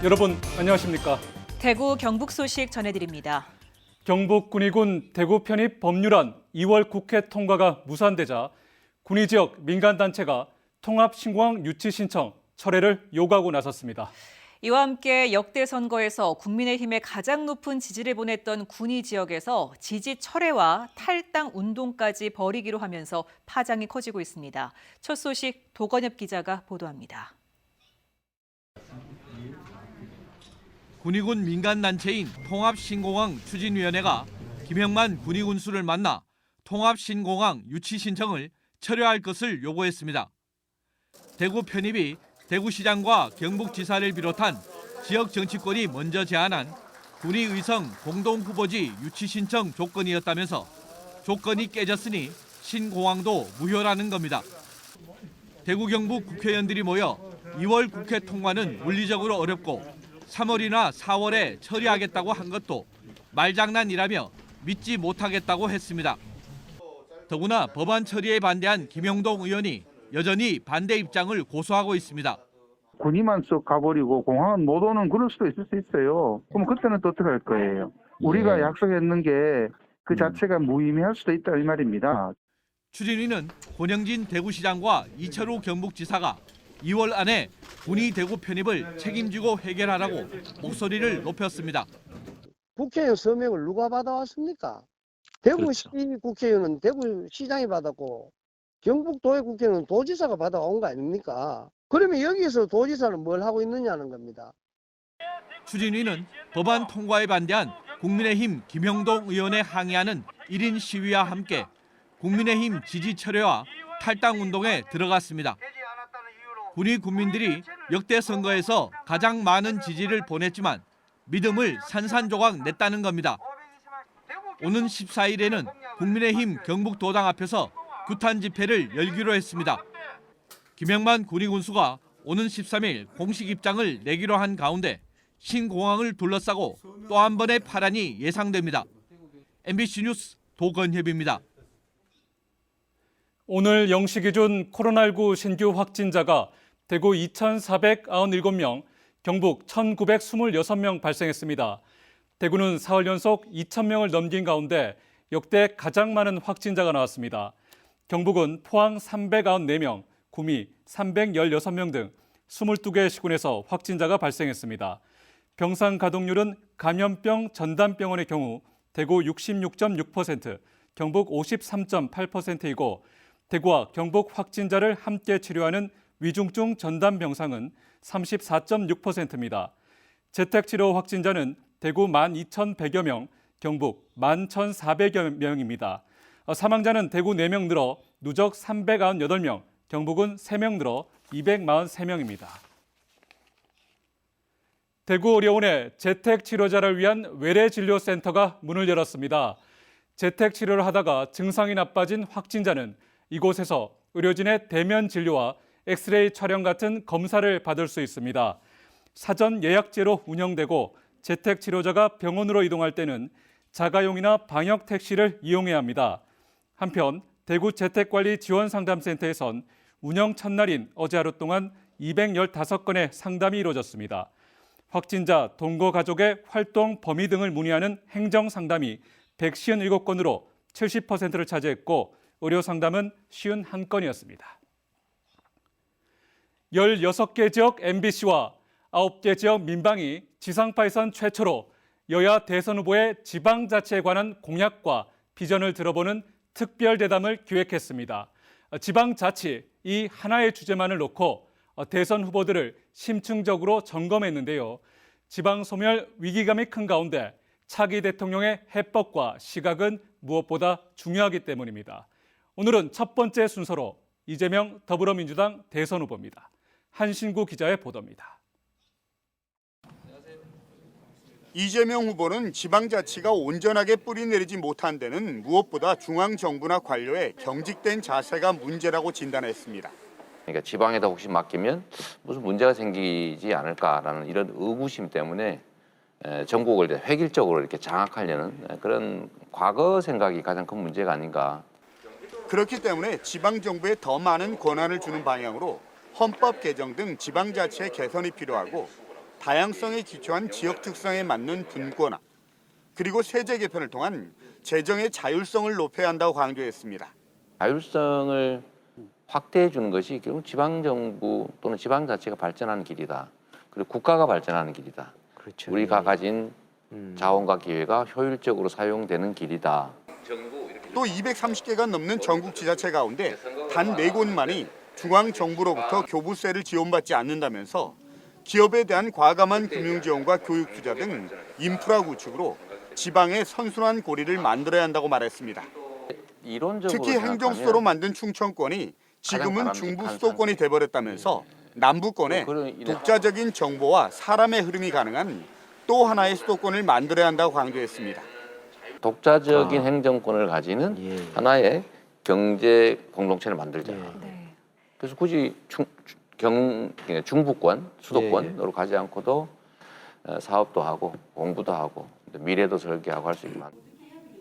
여러분 안녕하십니까? 대구 경북 소식 전해드립니다. 경북 군의군 대구 편입 법률안 2월 국회 통과가 무산되자 군의 지역 민간단체가 통합신공항 유치 신청 철회를 요구하고 나섰습니다. 이와 함께 역대 선거에서 국민의힘에 가장 높은 지지를 보냈던 군의 지역에서 지지 철회와 탈당 운동까지 벌이기로 하면서 파장이 커지고 있습니다. 첫 소식 도건엽 기자가 보도합니다. 군의군 민간단체인 통합신공항 추진위원회가 김형만 군의군수를 만나 통합신공항 유치 신청을 철회할 것을 요구했습니다. 대구 편입이 대구시장과 경북지사를 비롯한 지역 정치권이 먼저 제안한 군의의성 공동후보지 유치 신청 조건이었다면서 조건이 깨졌으니 신공항도 무효라는 겁니다. 대구 경북 국회의원들이 모여 2월 국회 통과는 물리적으로 어렵고 3월이나 4월에 처리하겠다고 한 것도 말장난이라며 믿지 못하겠다고 했습니다. 더구나 법안 처리에 반대한 김영동 의원이 여전히 반대 입장을 고수하고 있습니다. 군의만 쏙 가버리고 공항은 못 오는 그럴 수도 있을 수 있어요. 그럼 그때는 또 어떻게 할 거예요? 우리가 약속했는 게 그 자체가 무의미할 수도 있다 이 말입니다. 추진위는 권영진 대구시장과 이철우 경북지사가 2월 안에 군의 대구 편입을 책임지고 해결하라고 목소리를 높였습니다. 국회의원 서명을 누가 받아왔습니까? 대구시 국회의원은 대구시장이 받았고 경북도의 국회의원은 도지사가 받아온 거 아닙니까? 그러면 여기서 도지사는 뭘 하고 있느냐는 겁니다. 추진위는 법안 통과에 반대한 국민의힘 김형동 의원의 항의하는 1인 시위와 함께 국민의힘 지지 철회와 탈당 운동에 들어갔습니다. 군의 군민들이 역대 선거에서 가장 많은 지지를 보냈지만 믿음을 산산조각 냈다는 겁니다. 오는 14일에는 국민의힘 경북도당 앞에서 규탄 집회를 열기로 했습니다. 김형만 군의군수가 오는 13일 공식 입장을 내기로 한 가운데 신공항을 둘러싸고 또 한 번의 파란이 예상됩니다. MBC 뉴스 도건협입니다. 오늘 0시 기준 코로나19 신규 확진자가 대구 2,497명, 경북 1,926명 발생했습니다. 대구는 4월 연속 2,000명을 넘긴 가운데 역대 가장 많은 확진자가 나왔습니다. 경북은 포항 394명, 구미 316명 등 22개 시군에서 확진자가 발생했습니다. 병상 가동률은 감염병 전담병원의 경우 대구 66.6%, 경북 53.8%이고 대구와 경북 확진자를 함께 치료하는 위중증 전담병상은 34.6%입니다. 재택치료 확진자는 대구 12,100여 명, 경북 11,400여 명입니다. 사망자는 대구 4명 늘어 누적 398명, 경북은 3명 늘어 243명입니다. 대구 의료원에 재택치료자를 위한 외래진료센터가 문을 열었습니다. 재택치료를 하다가 증상이 나빠진 확진자는 이곳에서 의료진의 대면 진료와 엑스레이 촬영 같은 검사를 받을 수 있습니다. 사전 예약제로 운영되고 재택치료자가 병원으로 이동할 때는 자가용이나 방역 택시를 이용해야 합니다. 한편 대구 재택관리지원상담센터에선 운영 첫날인 어제 하루 동안 215건의 상담이 이루어졌습니다. 확진자, 동거 가족의 활동 범위 등을 문의하는 행정상담이 157건으로 70%를 차지했고 의료 상담은 51건이었습니다. 16개 지역 MBC와 9개 지역 민방위 지상파에선 최초로 여야 대선 후보의 지방자치에 관한 공약과 비전을 들어보는 특별대담을 기획했습니다. 지방자치, 이 하나의 주제만을 놓고 대선 후보들을 심층적으로 점검했는데요. 지방소멸 위기감이 큰 가운데 차기 대통령의 해법과 시각은 무엇보다 중요하기 때문입니다. 오늘은 첫 번째 순서로 이재명 더불어민주당 대선 후보입니다. 한신구 기자의 보도입니다. 이재명 후보는 지방자치가 온전하게 뿌리내리지 못한 데는 무엇보다 중앙정부나 관료의 경직된 자세가 문제라고 진단했습니다. 그러니까 지방에다 혹시 맡기면 무슨 문제가 생기지 않을까라는 이런 의구심 때문에 전국을 획일적으로 이렇게 장악하려는 그런 과거 생각이 가장 큰 문제가 아닌가. 그렇기 때문에 지방정부에 더 많은 권한을 주는 방향으로 헌법 개정 등 지방자치의 개선이 필요하고 다양성에 기초한 지역 특성에 맞는 분권화, 그리고 세제 개편을 통한 재정의 자율성을 높여야 한다고 강조했습니다. 자율성을 확대해 주는 것이 결국 지방정부 또는 지방자치가 발전하는 길이다. 그리고 국가가 발전하는 길이다. 그렇죠. 우리가 가진 자원과 기회가 효율적으로 사용되는 길이다. 또 230개가 넘는 전국 지자체 가운데 단 4곳만이 중앙정부로부터 교부세를 지원받지 않는다면서 기업에 대한 과감한 금융지원과 교육 투자 등 인프라 구축으로 지방의 선순환 고리를 만들어야 한다고 말했습니다. 이론적으로 특히 행정수도로 만든 충청권이 지금은 중부 수도권이 돼버렸다면서 남부권에 독자적인 정보와 사람의 흐름이 가능한 또 하나의 수도권을 만들어야 한다고 강조했습니다. 독자적인 행정권을 가지는 하나의 경제 공동체를 만들자. 네. 그래서 굳이 중부권, 수도권으로 가지 않고도 사업도 하고 공부도 하고 미래도 설계하고 할 수 있게 만듭니다.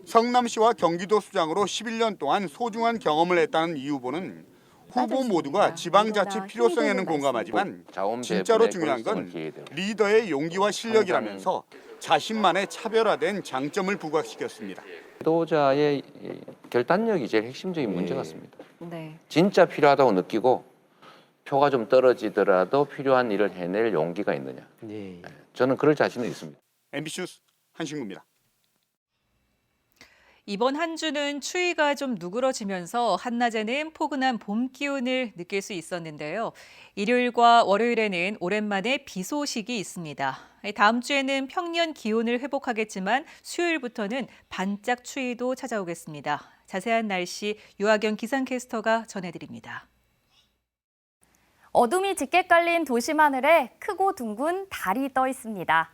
성남시와 경기도 수장으로 11년 동안 소중한 경험을 했다는 이 후보는 후보 모두가 지방자치 필요성에는 공감하지만 진짜로 중요한 건 리더의 용기와 실력이라면서 자신만의 차별화된 장점을 부각시켰습니다. 지도자의 결단력이 제일 핵심적인 문제 같습니다. 네. 진짜 필요하다고 느끼고 표가 좀 떨어지더라도 필요한 일을 해낼 용기가 있느냐. 네. 저는 그럴 자신은 있습니다. MBC 뉴스 한신구입니다. 이번 한 주는 추위가 좀 누그러지면서 한낮에는 포근한 봄 기운을 느낄 수 있었는데요. 일요일과 월요일에는 오랜만에 비 소식이 있습니다. 다음 주에는 평년 기온을 회복하겠지만 수요일부터는 반짝 추위도 찾아오겠습니다. 자세한 날씨 유아경 기상캐스터가 전해드립니다. 어둠이 짙게 깔린 도심 하늘에 크고 둥근 달이 떠 있습니다.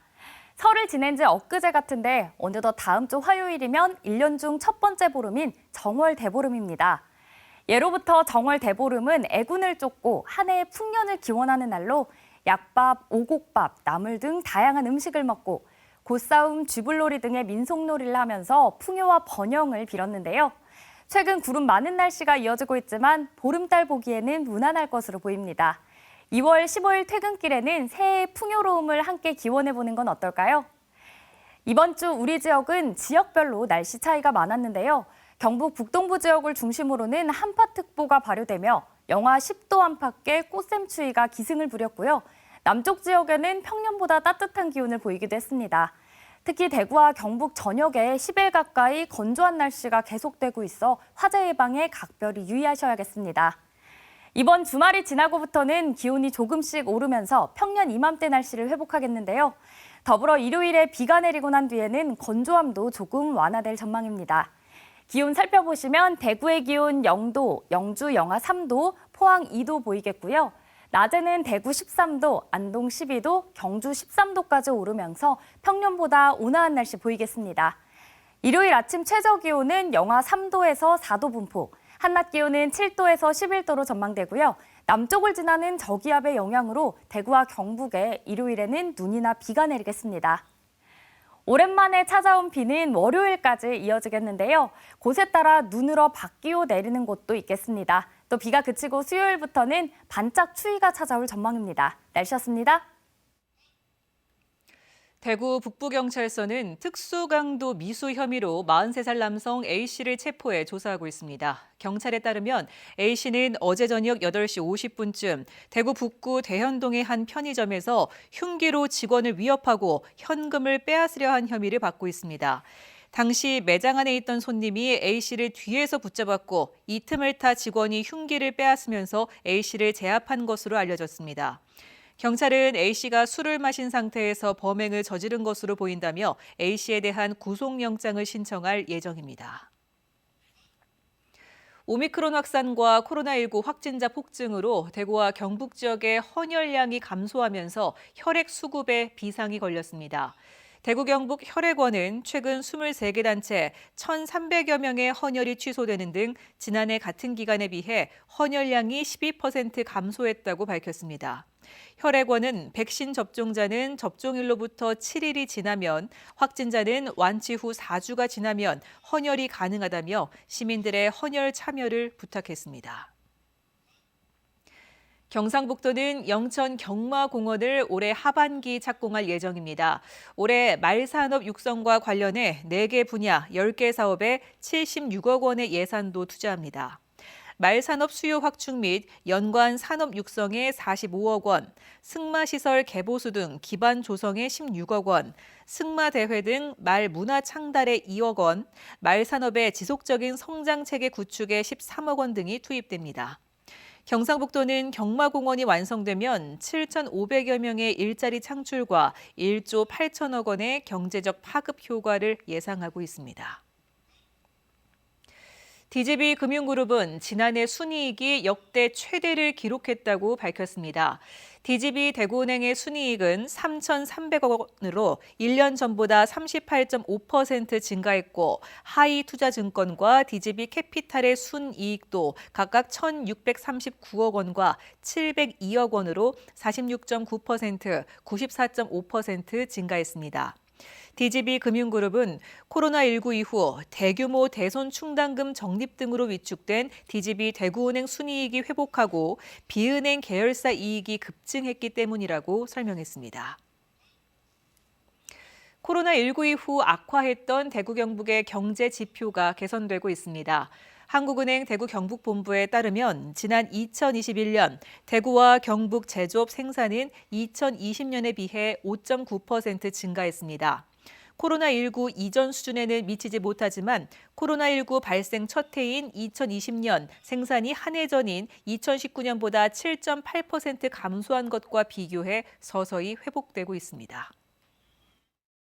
설을 지낸 지 엊그제 같은데 어느덧 다음 주 화요일이면 1년 중 첫 번째 보름인 정월 대보름입니다. 예로부터 정월 대보름은 애군을 쫓고 한 해의 풍년을 기원하는 날로 약밥, 오곡밥, 나물 등 다양한 음식을 먹고 고싸움, 쥐불놀이 등의 민속놀이를 하면서 풍요와 번영을 빌었는데요. 최근 구름 많은 날씨가 이어지고 있지만 보름달 보기에는 무난할 것으로 보입니다. 2월 15일 퇴근길에는 새해의 풍요로움을 함께 기원해보는 건 어떨까요? 이번 주 우리 지역은 지역별로 날씨 차이가 많았는데요. 경북 북동부 지역을 중심으로는 한파특보가 발효되며 영하 10도 안팎의 꽃샘추위가 기승을 부렸고요. 남쪽 지역에는 평년보다 따뜻한 기온을 보이기도 했습니다. 특히 대구와 경북 전역에 10일 가까이 건조한 날씨가 계속되고 있어 화재 예방에 각별히 유의하셔야겠습니다. 이번 주말이 지나고부터는 기온이 조금씩 오르면서 평년 이맘때 날씨를 회복하겠는데요. 더불어 일요일에 비가 내리고 난 뒤에는 건조함도 조금 완화될 전망입니다. 기온 살펴보시면 대구의 기온 0도, 영주 영하 3도, 포항 2도 보이겠고요. 낮에는 대구 13도, 안동 12도, 경주 13도까지 오르면서 평년보다 온화한 날씨 보이겠습니다. 일요일 아침 최저 기온은 영하 3도에서 4도 분포, 한낮 기온은 7도에서 11도로 전망되고요. 남쪽을 지나는 저기압의 영향으로 대구와 경북에 일요일에는 눈이나 비가 내리겠습니다. 오랜만에 찾아온 비는 월요일까지 이어지겠는데요. 곳에 따라 눈으로 바뀌어 내리는 곳도 있겠습니다. 또 비가 그치고 수요일부터는 반짝 추위가 찾아올 전망입니다. 날씨였습니다. 대구 북부경찰서는 특수강도 미수 혐의로 43살 남성 A씨를 체포해 조사하고 있습니다. 경찰에 따르면 A씨는 어제 저녁 8시 50분쯤 대구 북구 대현동의 한 편의점에서 흉기로 직원을 위협하고 현금을 빼앗으려 한 혐의를 받고 있습니다. 당시 매장 안에 있던 손님이 A씨를 뒤에서 붙잡았고 이 틈을 타 직원이 흉기를 빼앗으면서 A씨를 제압한 것으로 알려졌습니다. 경찰은 A씨가 술을 마신 상태에서 범행을 저지른 것으로 보인다며 A씨에 대한 구속영장을 신청할 예정입니다. 오미크론 확산과 코로나19 확진자 폭증으로 대구와 경북 지역의 헌혈량이 감소하면서 혈액 수급에 비상이 걸렸습니다. 대구 경북 혈액원은 최근 23개 단체 1,300여 명의 헌혈이 취소되는 등 지난해 같은 기간에 비해 헌혈량이 12% 감소했다고 밝혔습니다. 혈액원은 백신 접종자는 접종일로부터 7일이 지나면 확진자는 완치 후 4주가 지나면 헌혈이 가능하다며 시민들의 헌혈 참여를 부탁했습니다. 경상북도는 영천 경마공원을 올해 하반기 착공할 예정입니다. 올해 말산업 육성과 관련해 4개 분야 10개 사업에 76억 원의 예산도 투자합니다. 말산업 수요 확충 및 연관 산업 육성에 45억 원, 승마시설 개보수 등 기반 조성에 16억 원, 승마대회 등 말 문화 창달에 2억 원, 말산업의 지속적인 성장 체계 구축에 13억 원 등이 투입됩니다. 경상북도는 경마공원이 완성되면 7,500여 명의 일자리 창출과 1조 8천억 원의 경제적 파급 효과를 예상하고 있습니다. DGB 금융그룹은 지난해 순이익이 역대 최대를 기록했다고 밝혔습니다. DGB 대구은행의 순이익은 3,300억 원으로 1년 전보다 38.5% 증가했고 하이투자증권과 DGB 캐피탈의 순이익도 각각 1,639억 원과 702억 원으로 46.9%, 94.5% 증가했습니다. DGB 금융그룹은 코로나19 이후 대규모 대손 충당금 적립 등으로 위축된 DGB 대구은행 순이익이 회복하고 비은행 계열사 이익이 급증했기 때문이라고 설명했습니다. 코로나19 이후 악화했던 대구 경북의 경제 지표가 개선되고 있습니다. 한국은행 대구 경북본부에 따르면 지난 2021년 대구와 경북 제조업 생산은 2020년에 비해 5.9% 증가했습니다. 코로나19 이전 수준에는 미치지 못하지만 코로나19 발생 첫 해인 2020년 생산이 한 해 전인 2019년보다 7.8% 감소한 것과 비교해 서서히 회복되고 있습니다.